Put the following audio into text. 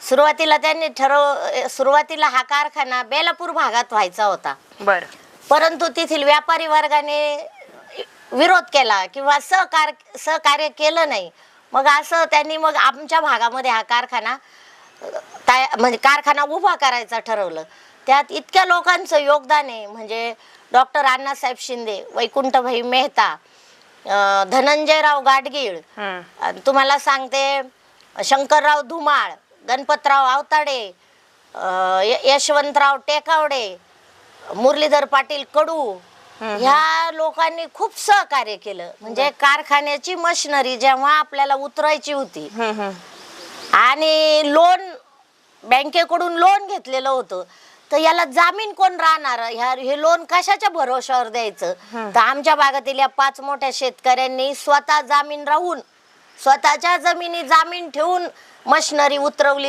सुरुवातीला त्यांनी सुरुवातीला हा कारखाना बेलापूर भागात व्हायचा होता. बर. परंतु तेथील व्यापारी वर्गाने विरोध केला किंवा सहकार्य केलं नाही. मग असं त्यांनी मग आमच्या भागामध्ये हा कारखाना म्हणजे कारखाना उभा करायचा ठरवलं. त्यात इतक्या लोकांचं योगदान आहे, म्हणजे डॉक्टर अण्णासाहेब शिंदे, वैकुंठभाई मेहता, धनंजयराव गाडगीळ, तुम्हाला सांगते शंकरराव धुमाळ, गणपतराव आवताडे, यशवंतराव टेकावडे, मुरलीधर पाटील कडू, ह्या लोकांनी खूप सहकार्य केलं. म्हणजे कारखान्याची मशिनरी जेव्हा आपल्याला उतरायची होती आणि लोन बँकेकडून लोन घेतलेलं होतं, तर याला जामीन कोण राहणार, हे लोन कशाच्या भरोशावर द्यायचं. तर आमच्या भागातील या 5 मोठ्या शेतकऱ्यांनी स्वतः जामीन राहून स्वतःच्या जमिनी जामीन ठेवून मशिनरी उतरवली.